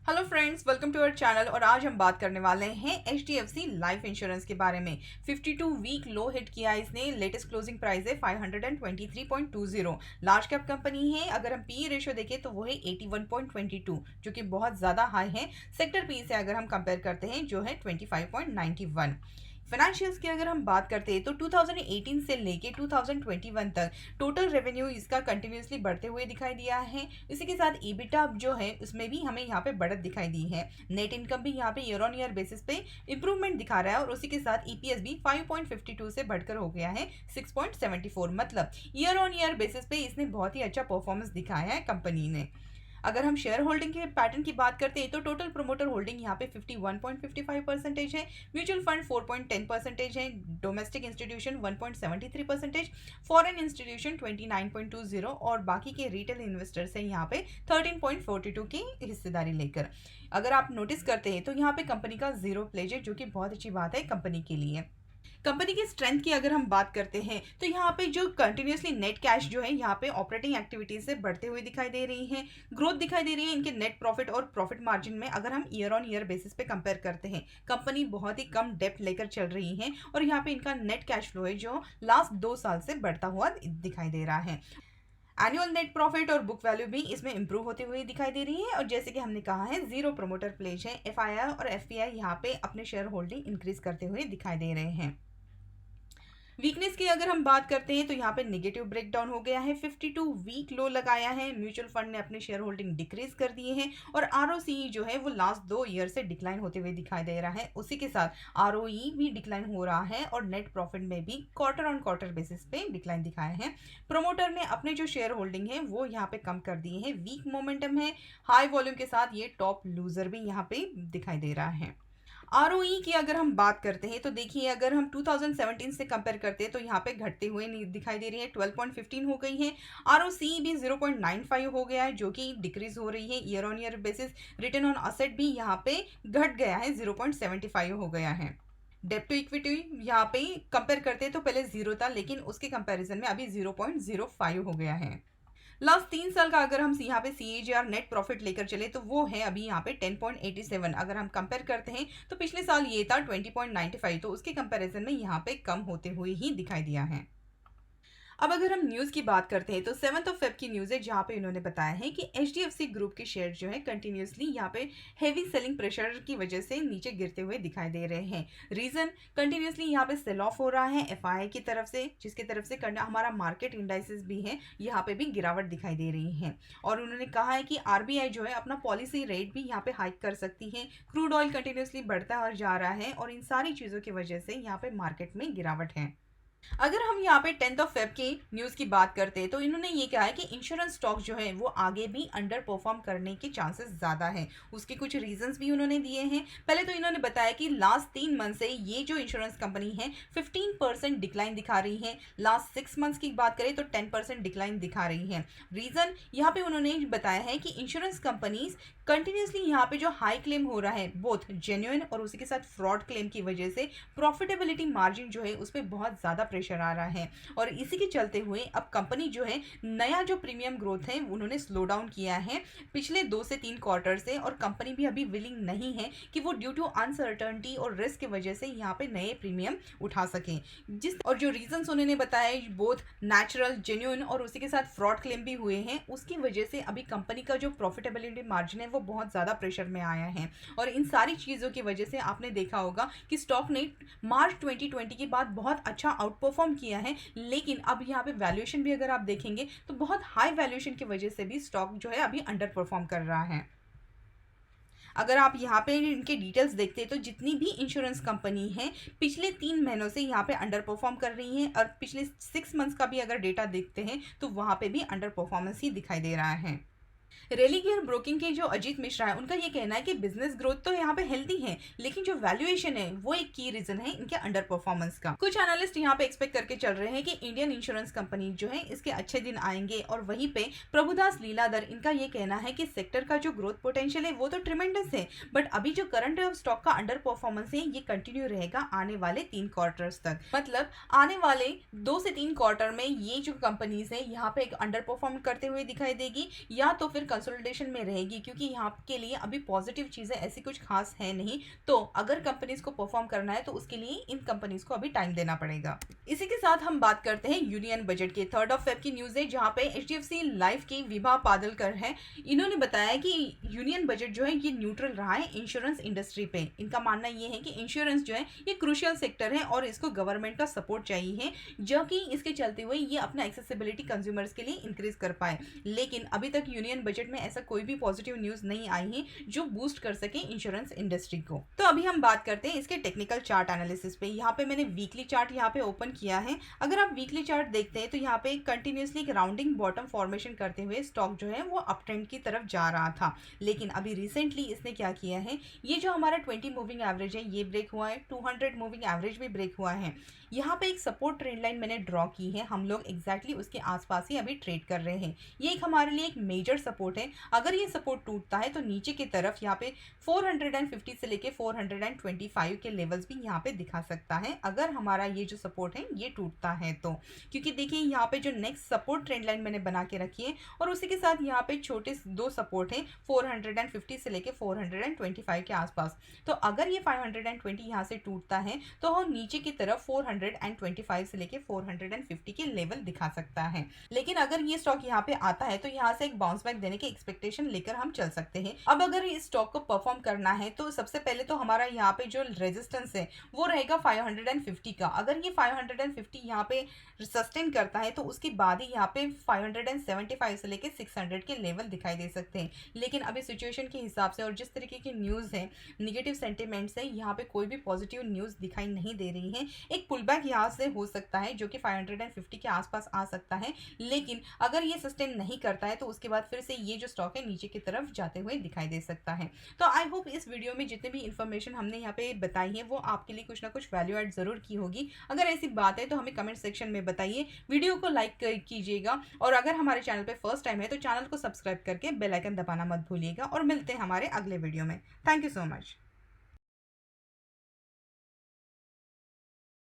Hello friends, welcome to our channel. और आज हम बात करने वाले हैं HDFC लाइफ इंश्योरेंस के बारे में। 52 वीक लो हिट किया इसने। लेटेस्ट क्लोजिंग प्राइस है 523.20। लार्ज कैप कंपनी है। अगर हम पी रेशियो देखें तो वो है 81.22, जो कि बहुत ज़्यादा हाई है। सेक्टर पी से अगर हम कंपेयर करते हैं जो है 25.91। फाइनेंशियल्स की अगर हम बात करते हैं तो 2018 से लेके 2021 तक टोटल रेवेन्यू इसका कंटिन्यूसली बढ़ते हुए दिखाई दिया है। इसी के साथ EBITDA जो है उसमें भी हमें यहाँ पे बढ़त दिखाई दी है। नेट इनकम भी यहाँ पे ईयर ऑन ईयर बेसिस पे इंप्रूवमेंट दिखा रहा है और उसी के साथ EPS भी 5.52 से बढ़कर हो गया है 6.74। मतलब ईयर ऑन ईयर बेसिस पे इसने बहुत ही अच्छा परफॉर्मेंस दिखाया है कंपनी ने। अगर हम शेयर होल्डिंग के पैटर्न की बात करते हैं तो टोटल प्रोमोटर होल्डिंग यहाँ पे 51.55% है। म्यूचुअल फंड 4.10% है। Domestic institution 1.73%। फॉरेन इंस्टीट्यूशन 29.20 और बाकी के रिटेल इन्वेस्टर्स हैं यहाँ पे 13.42 की हिस्सेदारी लेकर। अगर आप नोटिस करते हैं तो यहाँ पे कंपनी का जीरो प्लेज है, जो कि बहुत अच्छी बात है कंपनी के लिए। कंपनी की स्ट्रेंथ की अगर हम बात करते हैं तो यहाँ पे जो कंटिन्यूसली नेट कैश जो है यहाँ पे ऑपरेटिंग एक्टिविटीज से बढ़ते हुए दिखाई दे रही है। ग्रोथ दिखाई दे रही है इनके नेट प्रॉफिट और प्रॉफिट मार्जिन में। अगर हम ईयर ऑन ईयर बेसिस पे कंपेयर करते हैं, कंपनी बहुत ही कम डेप्थ लेकर चल रही है और यहाँ पे इनका नेट कैश फ्लो है जो लास्ट 2 साल से बढ़ता हुआ दिखाई दे रहा है। एनुअल नेट प्रॉफिट और बुक वैल्यू भी इसमें इंप्रूव होते हुए दिखाई दे रही है। और जैसे कि हमने कहा है, जीरो प्रमोटर प्लेज है। FII और FPI यहाँ पे अपने शेयर होल्डिंग इंक्रीज करते हुए दिखाई दे रहे हैं। वीकनेस की अगर हम बात करते हैं तो यहाँ पे नेगेटिव ब्रेकडाउन हो गया है। 52 वीक लो लगाया है। म्यूचुअल फंड ने अपने शेयर होल्डिंग डिक्रीज कर दिए हैं और ROCE जो है वो लास्ट 2 ईयर से डिक्लाइन होते हुए दिखाई दे रहा है। उसी के साथ ROE भी डिक्लाइन हो रहा है और नेट प्रॉफिट में भी क्वार्टर ऑन क्वार्टर बेसिस पे डिक्लाइन दिखाया है। प्रमोटर ने अपने जो शेयर होल्डिंग है वो यहाँ पे कम कर दिए हैं। वीक मोमेंटम है। हाई वॉल्यूम के साथ ये टॉप लूजर भी यहाँ पे दिखाई दे रहा है। ROE की अगर हम बात करते हैं तो देखिए, अगर हम 2017 से कंपेयर करते हैं तो यहाँ पे घटते हुए दिखाई दे रही है। 12.15 हो गई है। ROCE भी 0.95 हो गया है, जो कि डिक्रीज हो रही है year on year basis. Return on asset भी यहाँ पे घट गया है, 0.75 हो गया है। डेब्ट टू इक्विटी यहाँ पे कंपेयर करते हैं तो पहले 0 था, लेकिन उसके कंपैरिजन में अभी 0.05 हो गया है। लास्ट 3 साल का अगर हम यहाँ पे CAGR नेट प्रॉफिट लेकर चले तो वो है अभी यहाँ पे 10.87। अगर हम कंपेयर करते हैं तो पिछले साल ये था 20.95, तो उसके कंपैरिजन में यहाँ पे कम होते हुए ही दिखाई दिया है। अब अगर हम न्यूज़ की बात करते हैं तो 7 फेब की न्यूज़ है, जहाँ पे इन्होंने बताया है कि HDFC ग्रुप के शेयर जो है कंटिन्यूसली यहाँ पे हैवी सेलिंग प्रेशर की वजह से नीचे गिरते हुए दिखाई दे रहे हैं। रीज़न, कंटिन्यूसली यहाँ पे सेल ऑफ हो रहा है FII की तरफ से, जिसकी तरफ से करना हमारा मार्केट इंडाइसेस भी है, यहाँ पे भी गिरावट दिखाई दे रही है। और उन्होंने कहा है कि RBI जो है अपना पॉलिसी रेट भी यहाँ पे हाइक कर सकती है। क्रूड ऑयल कंटिन्यूसली बढ़ता और जा रहा है और इन सारी चीज़ों की वजह से यहाँ पे मार्केट में गिरावट है। अगर हम यहाँ पे 10 फेब की न्यूज़ की बात करते हैं तो इन्होंने ये कहा है कि इंश्योरेंस स्टॉक जो है वो आगे भी अंडर परफॉर्म करने के चांसेस ज़्यादा हैं। उसके कुछ रीजंस भी उन्होंने दिए हैं। पहले तो इन्होंने बताया कि लास्ट 3 मंथ से ये जो इंश्योरेंस कंपनी है 15% डिक्लाइन दिखा रही है। लास्ट 6 मंथ्स की बात करें तो 10% डिक्लाइन दिखा रही है। रीज़न यहाँ पे उन्होंने बताया है कि इंश्योरेंस कंपनीज कंटिन्यूसली यहाँ पे जो हाई क्लेम हो रहा है, बोथ जेन्युइन और उसी के साथ फ्रॉड क्लेम की वजह से प्रॉफिटेबिलिटी मार्जिन जो है उस पर बहुत ज़्यादा प्रेशर आ रहा है। और इसी के चलते हुए अब कंपनी जो है नया जो प्रीमियम ग्रोथ है उन्होंने स्लो डाउन किया है पिछले 2 से 3 क्वार्टर से। और कंपनी भी अभी विलिंग नहीं है कि वो ड्यू टू अनसर्टनिटी और रिस्क की वजह से यहाँ पे नए प्रीमियम उठा सकें। और जो रीजंस उन्होंने बताए, बोथ नेचुरल, जेन्युइन और उसी के साथ फ्रॉड क्लेम भी हुए हैं, उसकी वजह से अभी कंपनी का जो प्रॉफिटेबिलिटी मार्जिन है वो बहुत ज़्यादा प्रेशर में आया है। और इन सारी चीज़ों की वजह से आपने देखा होगा कि स्टॉक ने मार्च 2020 के बाद बहुत अच्छा आउट परफॉर्म किया है, लेकिन अब यहाँ पे वैल्यूएशन भी अगर आप देखेंगे तो बहुत हाई वैल्यूएशन की वजह से भी स्टॉक जो है अभी अंडर परफॉर्म कर रहा है। अगर आप यहाँ पे इनके डिटेल्स देखते हैं तो जितनी भी इंश्योरेंस कंपनी है पिछले 3 महीनों से यहाँ पे अंडर परफॉर्म कर रही हैं और पिछले 6 मंथ्स का भी अगर डेटा देखते हैं तो वहाँ पे भी अंडर परफॉर्मेंस ही दिखाई दे रहा है। रेलिगियर ब्रोकिंग के जो अजीत मिश्रा है, उनका ये कहना है कि बिजनेस ग्रोथ तो यहाँ पे हेल्दी है, लेकिन जो वैल्यूएशन है वो एक की रीजन है इनके अंडर परफॉर्मेंस का। कुछ एनालिस्ट यहाँ पे एक्सपेक्ट करके चल रहे हैं कि इंडियन इंश्योरेंस कंपनी जो है इसके अच्छे दिन आएंगे। और वहीं पे प्रभुदास लीलाधर, इनका ये कहना है कि सेक्टर का जो ग्रोथ पोटेंशियल है वो तो ट्रिमेंडस है, बट अभी जो करंट स्टॉक का अंडर परफॉर्मेंस है ये कंटिन्यू रहेगा आने वाले 3 क्वार्टर्स तक। मतलब आने वाले 2 से 3 क्वार्टर में ये जो कंपनीज है यहाँ पे एक अंडर परफॉर्म करते हुए दिखाई देगी, या तो फिर अगर कंसोलिडेशन में रहेगी, क्योंकि यहाँ के लिए अभी पॉजिटिव चीज़ें ऐसी कुछ खास है नहीं, तो अगर कंपनीज को परफॉर्म करना है तो उसके लिए इन कंपनीज को अभी टाइम देना पड़ेगा। इसी के साथ हम बात करते हैं यूनियन बजट के। 3 फेब की न्यूज़ है, जहाँ पे HDFC लाइफ की विभा पादलकर है। इन्होंने बताया कि यूनियन बजट जो है ये न्यूट्रल रहा है इंश्योरेंस इंडस्ट्री पे। इनका मानना ये है कि इंश्योरेंस जो है ये क्रूशियल सेक्टर है और इसको गवर्नमेंट का सपोर्ट चाहिए है, जो कि इसके चलते हुए ये अपना एक्सेसिबिलिटी कंज्यूमर्स के लिए इंक्रीज कर पाए। लेकिन अभी तक यूनियन बजट में ऐसा कोई भी पॉजिटिव न्यूज़ नहीं आई है जो बूस्ट कर सके इंश्योरेंस इंडस्ट्री को। तो अभी हम बात करते हैं इसके टेक्निकल चार्ट एनालिसिस पे। यहाँ पे मैंने वीकली चार्ट यहाँ पे ओपन किया है। अगर आप वीकली चार्ट देखते हैं तो यहाँ पे कंटिन्यूसली एक राउंडिंग बॉटम फॉर्मेशन करते हुए स्टॉक जो है वो अप ट्रेंड की तरफ जा रहा था। लेकिन अभी रिसेंटली इसने क्या किया है, ये जो हमारा 20 मूविंग एवरेज है ये ब्रेक हुआ है, 200 मूविंग एवरेज भी ब्रेक हुआ है। यहाँ पे एक सपोर्ट ट्रेंड लाइन मैंने ड्रॉ की है, हम लोग एग्जैक्टली उसके आसपास ही अभी ट्रेड कर रहे हैं। ये एक हमारे लिए एक मेजर सपोर्ट है। अगर ये सपोर्ट टूटता है तो नीचे की तरफ यहाँ पे 450 से लेके 425 के लेवल्स भी यहाँ पे दिखा सकता है, अगर हमारा ये जो सपोर्ट है ये टूटता है तो। क्योंकि देखिए यहाँ पे जो नेक्स्ट सपोर्ट ट्रेंड लाइन मैंने बना के रखी है और उसी के साथ यहाँ पे छोटे 2 सपोर्ट हैं 450 से लेके 425 के आसपास। तो अगर ये 520 यहाँ से टूटता है तो हम नीचे की तरफ 425 से लेके 450 के लेवल दिखा सकता है। लेकिन अगर ये स्टॉक यहाँ पे आता है तो यहाँ से एक बाउंस बैक देने की एक्सपेक्टेशन लेकर हम चल सकते हैं। अब अगर इस स्टॉक को परफॉर्म करना है तो सबसे पहले तो हमारा यहाँ पे जो रेजिस्टेंस है वो रहेगा 550 का। अगर ये 550 यहाँ पे सस्टेन करता है तो उसके बाद ही यहाँ पे 575 से लेके 600 के लेवल दिखाई दे सकते हैं। लेकिन अभी सिचुएशन के हिसाब से और जिस तरीके की न्यूज़ है, निगेटिव सेंटिमेंट्स है, यहाँ पे कोई भी पॉजिटिव न्यूज़ दिखाई नहीं दे रही है। एक पुल बैक यहाँ से हो सकता है जो कि 550 के आसपास आ सकता है, लेकिन अगर ये सस्टेन नहीं करता है तो उसके बाद फिर से ये जो स्टॉक है नीचे की तरफ जाते हुए दिखाई दे सकता है। तो आई होप इस वीडियो में जितने भी इन्फॉर्मेशन हमने यहाँ पे बताई है वो आपके लिए कुछ ना कुछ वैल्यू ऐड जरूर की होगी। अगर ऐसी बात है तो हमें कमेंट सेक्शन में बताइए, वीडियो को लाइक कीजिएगा और अगर हमारे चैनल पे फर्स्ट टाइम है तो चैनल को सब्सक्राइब करके बेल आइकन दबाना मत भूलिएगा। और मिलते हैं हमारे अगले वीडियो में। Thank you so much.